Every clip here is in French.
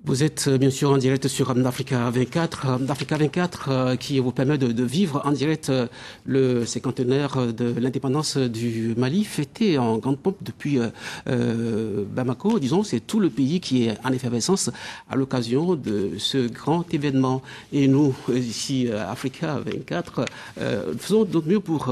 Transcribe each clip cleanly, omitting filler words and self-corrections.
Vous êtes bien sûr en direct sur Africa 24, Africa 24 qui vous permet de vivre en direct le cinquantenaire de l'indépendance du Mali, fêté en grande pompe depuis Bamako. Disons, c'est tout le pays qui est en effervescence à l'occasion de ce grand événement. Et nous, ici, Africa 24, faisons notre mieux pour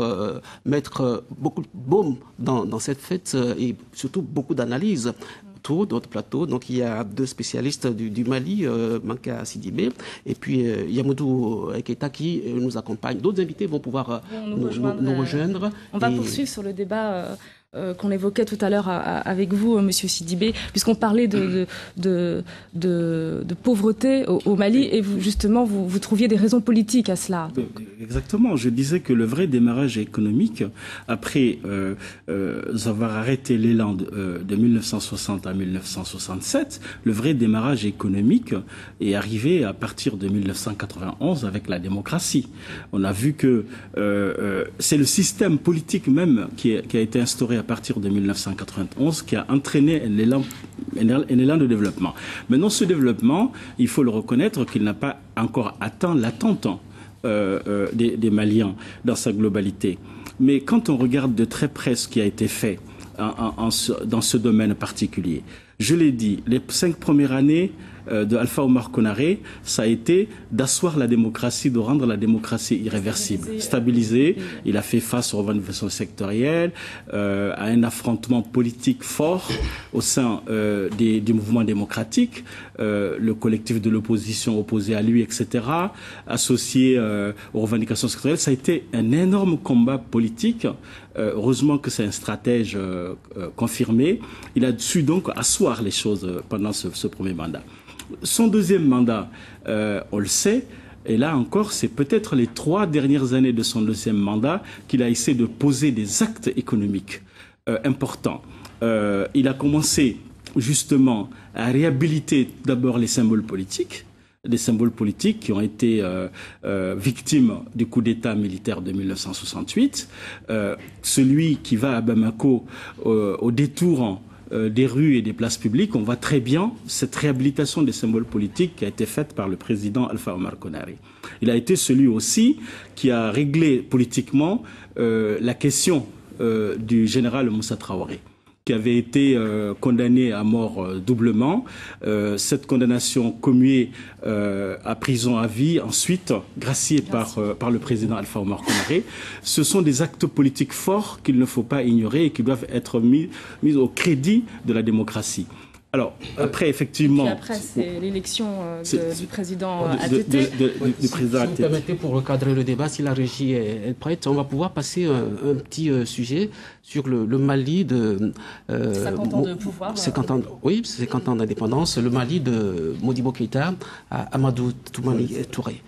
mettre beaucoup de baume dans cette fête et surtout beaucoup d'analyses autour de notre plateau. Donc il y a deux spécialistes du Mali, Manka Sidibé, et puis Yamoudou Keita qui nous accompagne. D'autres invités vont pouvoir nous rejoindre. On va poursuivre sur le débat qu'on évoquait tout à l'heure avec vous, Monsieur Sidibé, puisqu'on parlait de pauvreté au Mali, et vous, justement, vous trouviez des raisons politiques à cela. Exactement. Je disais que le vrai démarrage économique, après avoir arrêté l'élan de 1960 à 1967, le vrai démarrage économique est arrivé à partir de 1991 avec la démocratie. On a vu que c'est le système politique même qui a été instauré à partir de 1991 qui a entraîné un élan de développement. Maintenant, ce développement, il faut le reconnaître qu'il n'a pas encore atteint l'attente des Maliens dans sa globalité. Mais quand on regarde de très près ce qui a été fait dans ce domaine particulier, je l'ai dit, les 5 premières années de Alpha Oumar Konaré, ça a été d'asseoir la démocratie, de rendre la démocratie irréversible, stabilisée. Il a fait face aux revendications sectorielles, à un affrontement politique fort au sein du mouvement démocratique, le collectif de l'opposition opposé à lui, etc., associé aux revendications sectorielles. Ça a été un énorme combat politique. Heureusement que c'est un stratège confirmé. Il a su donc asseoir les choses pendant ce premier mandat. Son deuxième mandat, on le sait, et là encore, c'est peut-être les 3 dernières années de son deuxième mandat qu'il a essayé de poser des actes économiques importants. Il a commencé justement à réhabiliter d'abord les symboles politiques, des symboles politiques qui ont été victimes du coup d'État militaire de 1968. Celui qui va à Bamako au détour des rues et des places publiques, on voit très bien cette réhabilitation des symboles politiques qui a été faite par le président Alpha Oumar Konaré. Il a été celui aussi qui a réglé politiquement la question du général Moussa Traoré, qui avait été condamné à mort doublement. Cette condamnation commuée à prison à vie, ensuite graciée par le président Alpha Oumar Konaré. Ce sont des actes politiques forts qu'il ne faut pas ignorer et qui doivent être mis au crédit de la démocratie. Alors, après, effectivement... Et puis après, c'est l'élection du président ATT. Si vous permettez, pour recadrer le débat, si la régie est prête, on va pouvoir passer un petit sujet sur le Mali de... 50 ans de pouvoir. 50 ans, oui, 50 ans d'indépendance. Le Mali de Modibo Keïta à Amadou Toumani Touré.